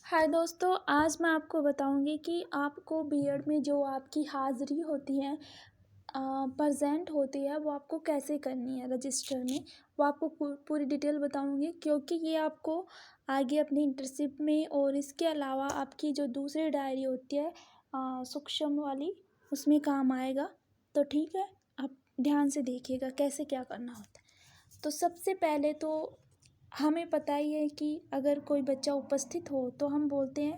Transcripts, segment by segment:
हाय दोस्तों, आज मैं आपको बताऊंगी कि आपको बीएड में जो आपकी हाज़िरी होती है, प्रेजेंट होती है, वो आपको कैसे करनी है रजिस्टर में। वो आपको पूरी डिटेल बताऊंगी, क्योंकि ये आपको आगे अपनी इंटर्नशिप में और इसके अलावा आपकी जो दूसरी डायरी होती है सूक्ष्म वाली, उसमें काम आएगा। तो ठीक है, आप ध्यान से देखिएगा कैसे क्या करना होता है। तो सबसे पहले तो हमें पता ही है कि अगर कोई बच्चा उपस्थित हो तो हम बोलते हैं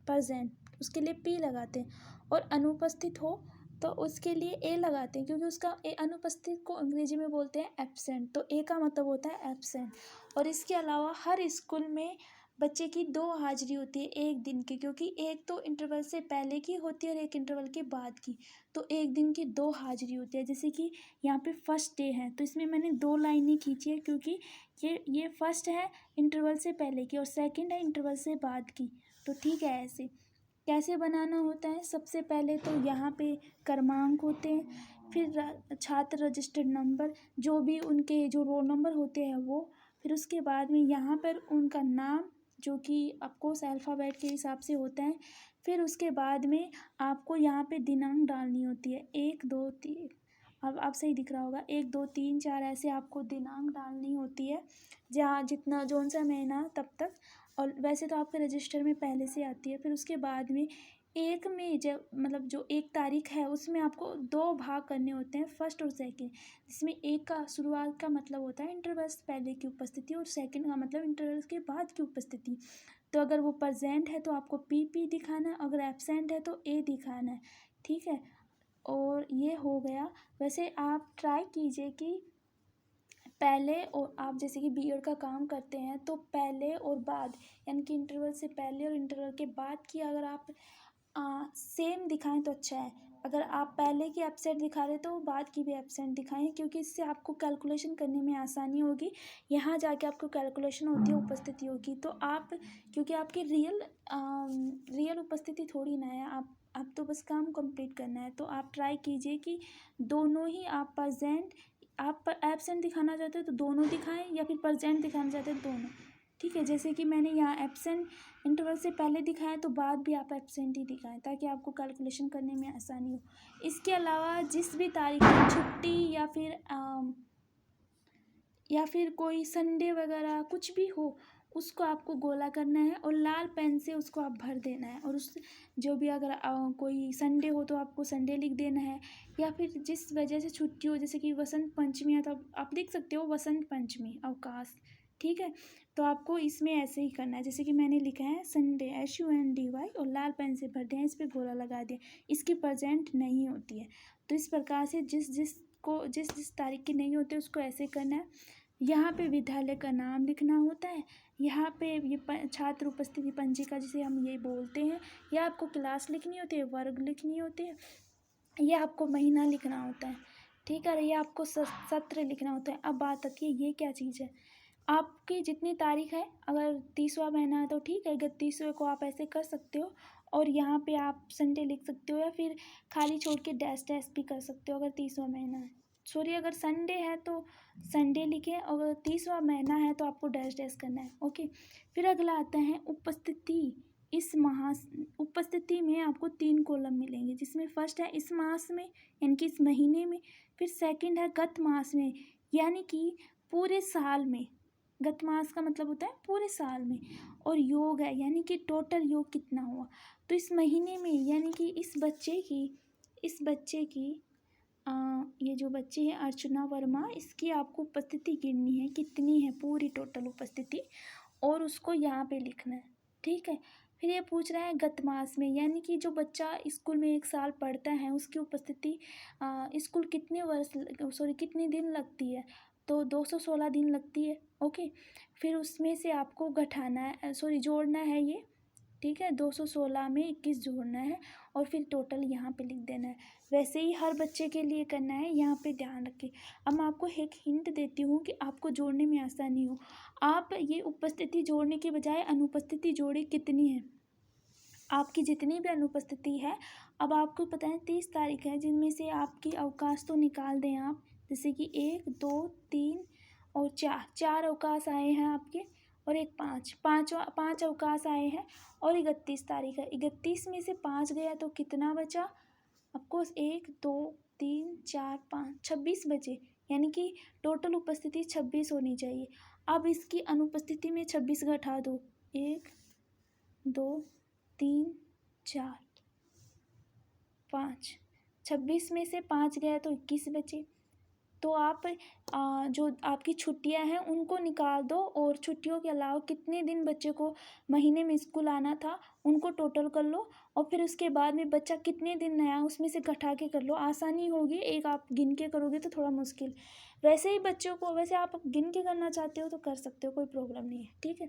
प्रेजेंट, उसके लिए पी लगाते हैं। और अनुपस्थित हो तो उसके लिए ए लगाते हैं, क्योंकि उसका अनुपस्थित को अंग्रेजी में बोलते हैं एब्सेंट। तो ए का मतलब होता है एब्सेंट। और इसके अलावा हर स्कूल में बच्चे की दो हाजिरी होती है एक दिन की, क्योंकि एक तो इंटरवल से पहले की होती है और एक इंटरवल के बाद की। तो एक दिन की दो हाजिरी होती है। जैसे कि यहाँ पे फर्स्ट डे है, तो इसमें मैंने दो लाइनें खींची है, क्योंकि ये फर्स्ट है इंटरवल से पहले की और सेकंड है इंटरवल से बाद की। तो ठीक है, ऐसे कैसे बनाना होता है। सबसे पहले तो यहाँ पे क्रमांक होते हैं, फिर छात्र रजिस्टर्ड नंबर, जो भी उनके जो रोल नंबर होते हैं वो। फिर उसके बाद में यहाँ पर उनका नाम, जो कि ऑफकोर्स अल्फ़ाबेट के हिसाब से होता है। फिर उसके बाद में आपको यहाँ पे दिनांक डालनी होती है, 1 2 3। अब आप सही दिख रहा होगा, 1 2 3 4 ऐसे आपको दिनांक डालनी होती है, जहाँ जितना जौन सा महीना तब तक। और वैसे तो आपके रजिस्टर में पहले से आती है। फिर उसके बाद में एक में जब मतलब जो एक तारीख है उसमें आपको दो भाग करने होते हैं, फर्स्ट और सेकंड। जिसमें एक का शुरुआत का मतलब होता है इंटरवल्स पहले की उपस्थिति, और सेकंड का मतलब इंटरवल्स के बाद की उपस्थिति। तो अगर वो प्रेजेंट है तो आपको पी दिखाना है, अगर एब्सेंट है तो ए दिखाना है। ठीक है, और ये हो गया। वैसे आप ट्राई कीजिए कि पहले, और आप जैसे कि बीएड का काम करते हैं तो पहले और बाद, यानी कि इंटरवल से पहले और इंटरवल के बाद की अगर आप सेम दिखाएं तो अच्छा है। अगर आप पहले की एब्सेंट दिखा रहे तो बाद की भी एब्सेंट दिखाएं, क्योंकि इससे आपको कैलकुलेशन करने में आसानी होगी। यहाँ जाके आपको कैलकुलेशन होती है, उपस्थिति होगी तो आप, क्योंकि आपकी रियल उपस्थिति थोड़ी ना है, आप तो बस काम कंप्लीट करना है। तो आप ट्राई कीजिए कि दोनों ही आप प्रेजेंट, आप एब्सेंट दिखाना चाहते हो तो दोनों दिखाएं, या फिर प्रेजेंट दिखाना चाहते हो तो दोनों। ठीक है, जैसे कि मैंने यहाँ एब्सेंट इंटरवल से पहले दिखाया तो बाद भी आप एब्सेंट ही दिखाएं, ताकि आपको कैलकुलेशन करने में आसानी हो। इसके अलावा जिस भी तारीख की छुट्टी या फिर कोई संडे वगैरह कुछ भी हो, उसको आपको गोला करना है और लाल पेन से उसको आप भर देना है। और उस जो भी अगर कोई संडे हो तो आपको संडे लिख देना है, या फिर जिस वजह से छुट्टी हो, जैसे कि वसंत पंचमी है तो आप लिख सकते हो वसंत पंचमी अवकाश। ठीक है, तो आपको इसमें ऐसे ही करना है, जैसे कि मैंने लिखा है संडे SUNDY और लाल पेन से भर दिया, इस पर गोला लगा दिया। इसकी प्रेजेंट नहीं होती है। तो इस प्रकार से जिस तारीख की नहीं होती उसको ऐसे करना है। यहाँ पे विद्यालय का नाम लिखना होता है। यहाँ पे ये छात्र उपस्थिति पंजिका जिसे हम ये बोलते हैं, या आपको क्लास लिखनी होती है, वर्ग लिखनी होती है, या आपको महीना लिखना होता है। ठीक है, ये आपको सत्र लिखना होता है। अब बात आती है ये क्या चीज़ है। आपकी जितनी तारीख है, अगर 30वां महीना है तो ठीक है, 31वें को आप ऐसे कर सकते हो। और यहाँ पे आप संडे लिख सकते हो, या फिर खाली छोड़ के डैश डैश भी कर सकते हो अगर 30वां महीना है। सॉरी, अगर संडे है तो संडे लिखें, अगर 30वां महीना है तो आपको डैश डैश करना है। ओके, फिर अगला आता है उपस्थिति। इस मास उपस्थिति में आपको 3 कॉलम मिलेंगे, जिसमें फर्स्ट है इस मास में, यानी कि इस महीने में। फिर सेकंड है गत मास में, यानी कि पूरे साल में। गत मास का मतलब होता है पूरे साल में। और योग है, यानी कि टोटल योग कितना हुआ। तो इस महीने में, यानी कि इस बच्चे की ये जो बच्ची है अर्चना वर्मा, इसकी आपको उपस्थिति गिननी है, कितनी है पूरी टोटल उपस्थिति, और उसको यहाँ पे लिखना है। ठीक है, फिर ये पूछ रहा है गत मास में, यानी कि जो बच्चा स्कूल में 1 साल पढ़ता है उसकी उपस्थिति स्कूल कितने दिन लगती है। तो 216 दिन लगती है। ओके, फिर उसमें से आपको घटाना है, जोड़ना है ये। ठीक है, 216 में 21 जोड़ना है, और फिर टोटल यहाँ पे लिख देना है। वैसे ही हर बच्चे के लिए करना है, यहाँ पे ध्यान रखें। अब मैं आपको एक हिंट देती हूँ कि आपको जोड़ने में आसानी हो। आप ये उपस्थिति जोड़ने के बजाय अनुपस्थिति जोड़े कितनी है, आपकी जितनी भी अनुपस्थिति है। अब आपको पता है 30 तारीख है, जिनमें से आपकी अवकाश तो निकाल दें आप, जैसे कि 1 2 3 और 4 अवकाश आए हैं आपके। और एक 5, 5 अवकाश आए हैं और 31 तारीख है। 31 में से 5 गया तो कितना बचा आपको? 1 2 3 4 5 26 बचे, यानी कि टोटल उपस्थिति 26 होनी चाहिए। अब इसकी अनुपस्थिति में 26 घटा दो, 1 2 3 4 5, 26 में से 5 गया तो 21 बचे। तो आप जो आपकी छुट्टियां हैं उनको निकाल दो और छुट्टियों के अलावा कितने दिन बच्चे को महीने में स्कूल आना था उनको टोटल कर लो, और फिर उसके बाद में बच्चा कितने दिन आया उसमें से घटा के कर लो, आसानी होगी। एक आप गिन के करोगे तो थोड़ा मुश्किल, वैसे ही बच्चों को, वैसे आप गिन के करना चाहते हो तो कर सकते हो, कोई प्रॉब्लम नहीं है, ठीक है।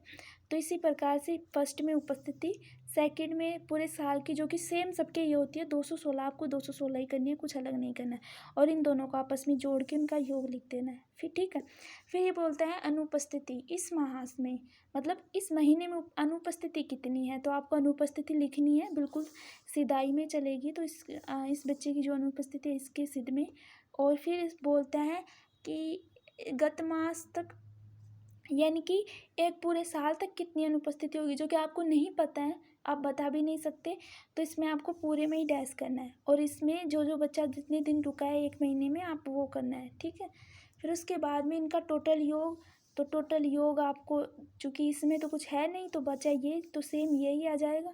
तो इसी प्रकार से फर्स्ट में उपस्थिति, सेकंड में पूरे साल की जो कि सेम सबके ये होती है 216, आपको 216 ही करनी है, कुछ अलग नहीं करना है, और इन दोनों को आपस में जोड़ के उनका योग लिख देना है, फिर ठीक है। फिर ये बोलते हैं अनुपस्थिति इस मास में, मतलब इस महीने में अनुपस्थिति कितनी है, तो आपको अनुपस्थिति लिखनी है, बिल्कुल सिधाई में चलेगी। तो इस बच्चे की जो अनुपस्थिति है इसके सिद्ध में। और फिर बोलता है कि गत मास तक, यानी कि एक पूरे साल तक कितनी अनुपस्थिति होगी, जो कि आपको नहीं पता है, आप बता भी नहीं सकते, तो इसमें आपको पूरे में ही डैश करना है, और इसमें जो जो बच्चा जितने दिन रुका है एक महीने में आप वो करना है, ठीक है। फिर उसके बाद में इनका टोटल योग, तो टोटल योग आपको, चूँकि इसमें तो कुछ है नहीं तो बचा ये, तो सेम यही आ जाएगा,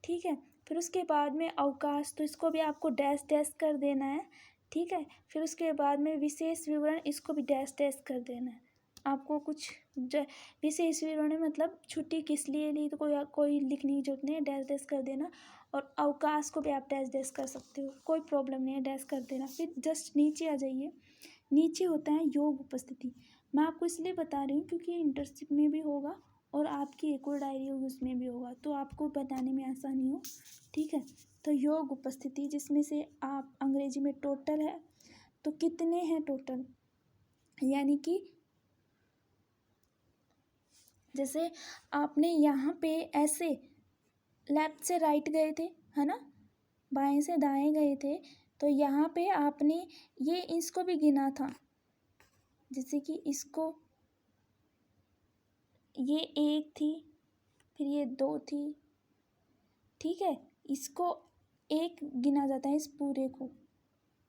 ठीक है। फिर उसके बाद में अवकाश, तो इसको भी आपको डैश डैश कर देना है, ठीक है। फिर उसके बाद में विशेष विवरण, इसको भी डैश डैश कर देना है। आपको कुछ विशेष विवरण मतलब छुट्टी किस लिए ली तो कोई लिखने की जरूरत नहीं है, डैश डैश कर देना। और अवकाश को भी आप डैश डैश कर सकते हो, कोई प्रॉब्लम नहीं है, डैश कर देना। फिर जस्ट नीचे आ जाइए, नीचे होता है योग उपस्थिति। मैं आपको इसलिए बता रही हूँ क्योंकि ये इंटर्नशिप में भी होगा और आपकी एक और डायरी होगी उसमें भी होगा, तो आपको बताने में आसानी हो, ठीक है। तो योग उपस्थिति जिसमें से आप अंग्रेजी में टोटल है, तो कितने हैं टोटल, यानी कि जैसे आपने यहाँ पे ऐसे लेफ्ट से राइट गए थे, है ना, बाएं से दाएं गए थे, तो यहाँ पे आपने ये इसको भी गिना था, जैसे कि इसको, ये 1 थी, फिर ये 2 थी, ठीक है। इसको 1 गिना जाता है इस पूरे को,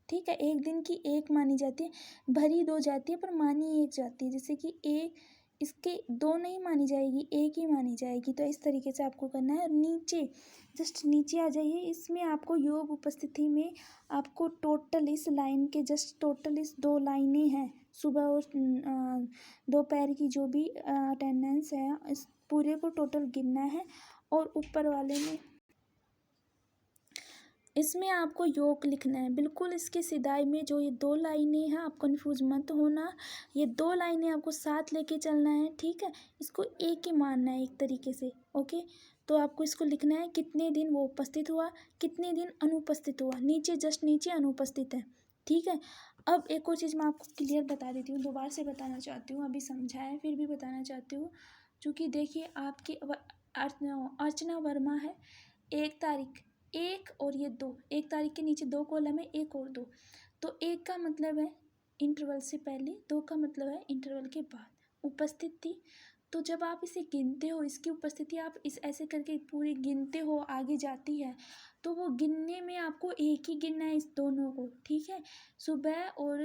ठीक है। एक दिन की 1 मानी जाती है, भरी 2 जाती है पर मानी 1 जाती है, जैसे कि 1 इसके 2 नहीं मानी जाएगी, 1 ही मानी जाएगी। तो इस तरीके से आपको करना है। और नीचे जस्ट नीचे आ जाइए, इसमें आपको योग उपस्थिति में आपको टोटल इस लाइन के जस्ट टोटल इस 2 लाइनें हैं, सुबह और दोपहर की जो भी अटेंडेंस है इस पूरे को टोटल गिनना है। और ऊपर वाले में इसमें आपको योग लिखना है, बिल्कुल इसके सिदाई में जो ये 2 लाइनें हैं, आप कंफ्यूज मत होना, ये 2 लाइनें आपको साथ लेके चलना है, ठीक है। इसको एक ही मानना है एक तरीके से, ओके। तो आपको इसको लिखना है कितने दिन वो उपस्थित हुआ, कितने दिन अनुपस्थित हुआ, नीचे जस्ट नीचे अनुपस्थित है, ठीक है। अब एक और चीज़ मैं आपको क्लियर बता देती हूँ, दोबारा से बताना चाहती हूँ, अभी समझा है फिर भी बताना चाहती हूँ। चूँकि देखिए आपकी अर्चना वर्मा है, 1 तारीख, 1 और ये 2, 1 तारीख के नीचे 2 कॉलम है, 1 और 2, तो 1 का मतलब है इंटरवल से पहले, 2 का मतलब है इंटरवल के बाद उपस्थित थी। तो जब आप इसे गिनते हो, इसकी उपस्थिति आप इस ऐसे करके पूरी गिनते हो, आगे जाती है, तो वो गिनने में आपको एक ही गिनना है इस दोनों को, ठीक है। सुबह और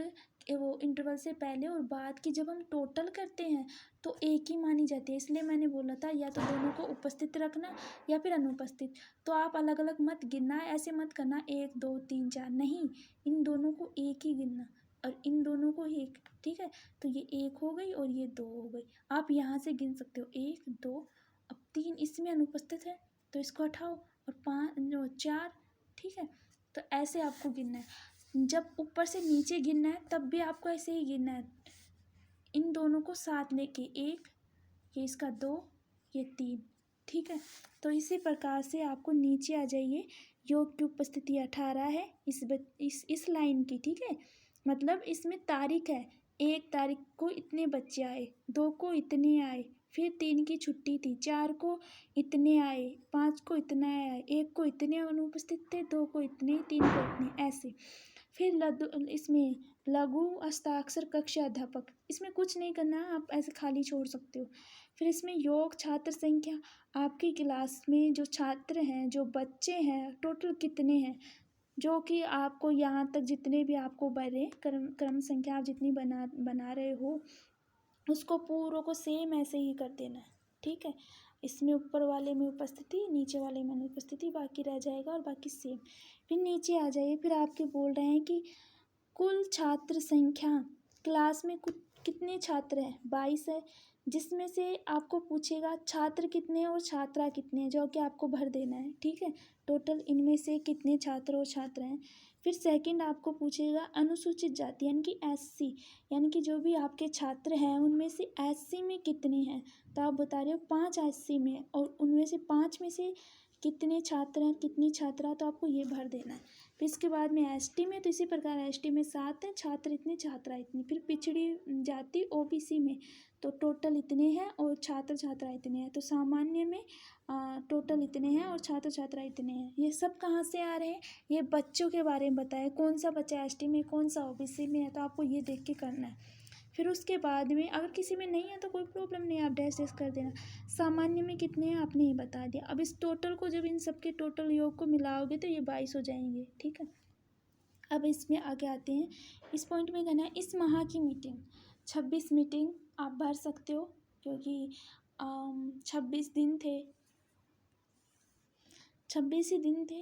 वो इंटरवल से पहले और बाद की जब हम टोटल करते हैं तो एक ही मानी जाती है, इसलिए मैंने बोला था या तो दोनों को उपस्थित रखना या फिर अनुपस्थित। तो आप अलग अलग मत गिनना, ऐसे मत करना 1 2 3 4, नहीं, इन दोनों को एक ही गिनना और इन दोनों को एक, ठीक है। तो ये 1 हो गई और ये 2 हो गई, आप यहाँ से गिन सकते हो 1 2, अब 3 इसमें अनुपस्थित है तो इसको हटाओ, और 5 4, ठीक है। तो ऐसे आपको गिनना है, जब ऊपर से नीचे गिनना है तब भी आपको ऐसे ही गिनना है, इन दोनों को साथ लेके 1, ये इसका 2, ये 3, ठीक है। तो इसी प्रकार से आपको नीचे आ जाइए, योग की उपस्थिति 18 है इस लाइन की, ठीक है। मतलब इसमें तारीख है, 1 तारीख को इतने बच्चे आए, 2 को इतने आए, फिर 3 की छुट्टी थी, 4 को इतने आए, 5 को इतना आए, 1 को इतने अनुपस्थित थे, 2 को इतने, 3 को इतने, ऐसे। फिर इसमें लघु हस्ताक्षर कक्षा अध्यापक, इसमें कुछ नहीं करना है, आप ऐसे खाली छोड़ सकते हो। फिर इसमें योग छात्र संख्या, आपकी क्लास में जो छात्र हैं, जो बच्चे हैं, टोटल कितने हैं, जो कि आपको यहाँ तक जितने भी आपको बने क्रम संख्या आप जितनी बना रहे हो उसको पूरों को सेम ऐसे ही कर देना है। ठीक है, इसमें ऊपर वाले में उपस्थिति, नीचे वाले में अनुपस्थिति, बाकी रह जाएगा और बाकी सेम। फिर नीचे आ जाइए, फिर आपके बोल रहे हैं कि कुल छात्र संख्या क्लास में कुछ कितने छात्र हैं, 22 है, जिसमें से आपको पूछेगा छात्र कितने हैं और छात्रा कितने हैं, जो कि आपको भर देना है। ठीक है, टोटल इनमें से कितने छात्र और छात्र हैं। फिर सेकंड आपको पूछेगा अनुसूचित जाति यानी कि एससी, यानी कि जो भी आपके छात्र हैं उनमें से एससी में कितने हैं, तो आप बता रहे हो 5 एससी में, और उनमें से 5 में से कितने छात्र हैं, कितनी छात्रा, तो आपको ये भर देना है। फिर इसके बाद में एसटी में, तो इसी प्रकार एसटी में 7 हैं, छात्र इतने, छात्रा इतनी। फिर पिछड़ी जाति ओबीसी में तो टोटल इतने हैं और छात्र छात्रा इतने हैं। तो सामान्य में टोटल इतने हैं और छात्र छात्रा इतने हैं। ये सब कहाँ से आ रहे हैं, ये बच्चों के बारे में बताए, कौन सा बच्चा एसटी में, कौन सा ओबीसी में है, तो आपको ये देख के करना है। फिर उसके बाद में अगर किसी में नहीं है तो कोई प्रॉब्लम नहीं है, आप डैश डैश कर देना। सामान्य में कितने हैं आपने ही बता दिया। अब इस टोटल को जब इन सबके टोटल योग को मिलाओगे तो ये 22 हो जाएंगे। ठीक है, अब इसमें आगे आते हैं, इस पॉइंट में कहना है इस माह की मीटिंग 26 मीटिंग आप भर सकते हो, क्योंकि 26 दिन थे, 26 ही दिन थे,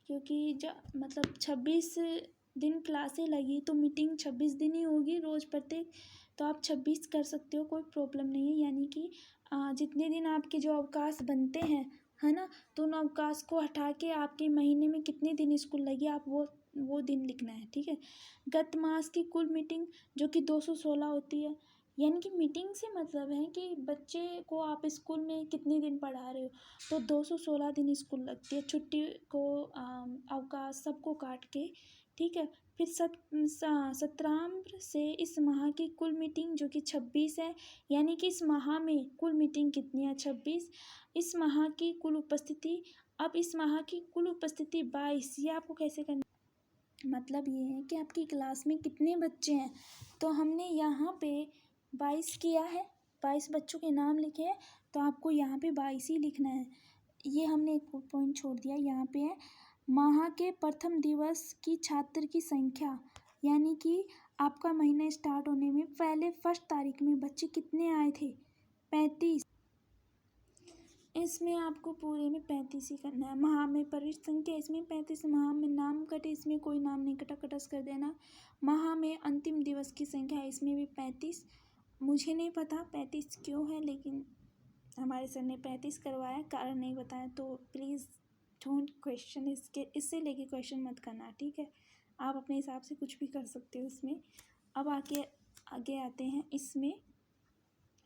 क्योंकि मतलब 26 दिन क्लासें लगी तो मीटिंग 26 दिन ही होगी रोज़ प्रत्येक, तो आप 26 कर सकते हो, कोई प्रॉब्लम नहीं है। यानी कि जितने दिन आपके जो अवकाश बनते हैं, है ना, तो उन अवकाश को हटा के आपके महीने में कितने दिन स्कूल लगी आप वो दिन लिखना है। ठीक है, गत मास की कुल मीटिंग जो कि 216 होती है, यानी कि मीटिंग से मतलब है कि बच्चे को आप स्कूल में कितने दिन पढ़ा रहे हो, तो 216 दिन स्कूल लगती है, छुट्टी को अवकाश सबको काट के। ठीक है, फिर सत्रांत से इस माह की कुल मीटिंग जो कि 26 है, यानी कि इस माह में कुल मीटिंग कितनी है, 26। इस माह की कुल उपस्थिति, अब इस माह की कुल उपस्थिति 22, ये आपको कैसे करना, मतलब ये है कि आपकी क्लास में कितने बच्चे हैं, तो हमने यहाँ पे 22 किया है, 22 बच्चों के नाम लिखे हैं, तो आपको यहाँ पे 22 ही लिखना है। ये हमने एक पॉइंट छोड़ दिया, यहाँ पे है माह के प्रथम दिवस की छात्र की संख्या, यानी कि आपका महीना स्टार्ट होने में पहले फर्स्ट तारीख में बच्चे कितने आए थे, 35। इसमें आपको पूरे में 35 ही करना है। माह में प्रविष्ट संख्या इसमें 35, माह में नाम कटे इसमें कोई नाम नहीं कटा, कटस कर देना। माह में अंतिम दिवस की संख्या इसमें भी 35, मुझे नहीं पता 35 क्यों है, लेकिन हमारे सर ने 35 करवाया, कारण नहीं बताया, तो प्लीज़ डोंट क्वेश्चन इससे लेके क्वेश्चन मत करना। ठीक है, आप अपने हिसाब से कुछ भी कर सकते हो इसमें। अब आगे आते हैं, इसमें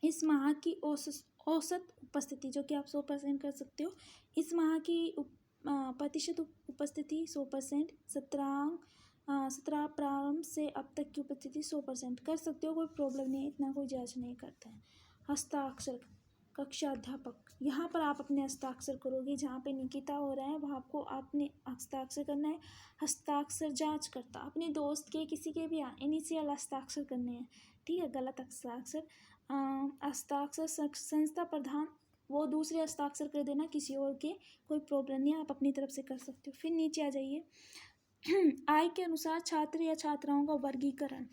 इस माह की औसत उपस्थिति जो कि आप 100% कर सकते हो। इस माह की प्रतिशत उपस्थिति 100%, सत्रह प्रारंभ से अब तक की उपस्थिति 100% कर सकते हो, कोई प्रॉब्लम नहीं है, इतना कोई जज नहीं करता है। हस्ताक्षर कक्षा अध्यापक, यहाँ पर आप अपने हस्ताक्षर करोगे, जहाँ पे निकिता हो रहा है वहाँ आपको आपने हस्ताक्षर करना है। हस्ताक्षर जांच करता, अपने दोस्त के किसी के भी इनिशियल हस्ताक्षर करने हैं। ठीक है, गलत हस्ताक्षर। हस्ताक्षर संस्था प्रधान, वो दूसरे हस्ताक्षर कर देना किसी और के, कोई प्रॉब्लम नहीं है, आप अपनी तरफ से कर सकते हो। फिर नीचे आ जाइए, आय के अनुसार छात्र या छात्राओं का वर्गीकरण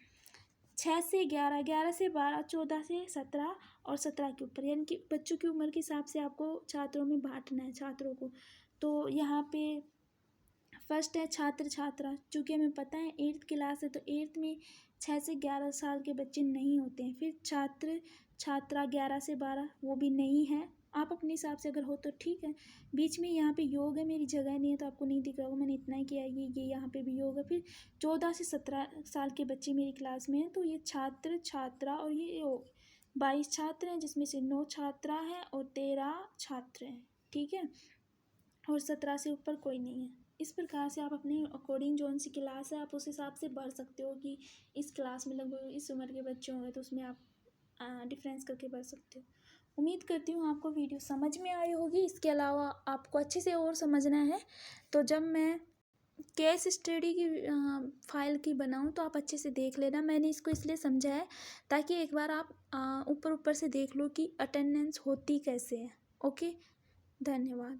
6 से 11, 11 से 12, 14 से 17 और 17 के ऊपर, यानी कि बच्चों की उम्र के हिसाब से आपको छात्रों में बांटना है छात्रों को। तो यहाँ पे फर्स्ट है छात्र छात्रा, चूँकि हमें पता है 8th क्लास है तो 8th में 6 से 11 साल के बच्चे नहीं होते हैं। फिर छात्र छात्रा 11 से 12 वो भी नहीं है, आप अपने हिसाब से अगर हो तो ठीक है। बीच में यहाँ पे योग है, मेरी जगह नहीं है तो आपको नहीं दिख रहा होगा, मैंने इतना ही किया है, ये यहाँ पे भी योग है। फिर 14 से 17 साल के बच्चे मेरी क्लास में हैं, तो ये छात्र छात्रा और ये योग 22 छात्र हैं, जिसमें से 9 छात्रा हैं और 13 छात्र हैं। ठीक है, और 17 से ऊपर कोई नहीं है। इस प्रकार से आप अपने अकॉर्डिंग जो सी क्लास है आप उस हिसाब से भर सकते हो कि इस क्लास में लगभग इस उम्र के बच्चे होंगे, तो उसमें आप डिफरेंस करके भर सकते हो। उम्मीद करती हूँ आपको वीडियो समझ में आई होगी। इसके अलावा आपको अच्छे से और समझना है तो जब मैं केस स्टडी की फाइल की बनाऊँ तो आप अच्छे से देख लेना। मैंने इसको इसलिए समझा है ताकि एक बार आप ऊपर ऊपर से देख लो कि अटेंडेंस होती कैसे है। ओके, धन्यवाद।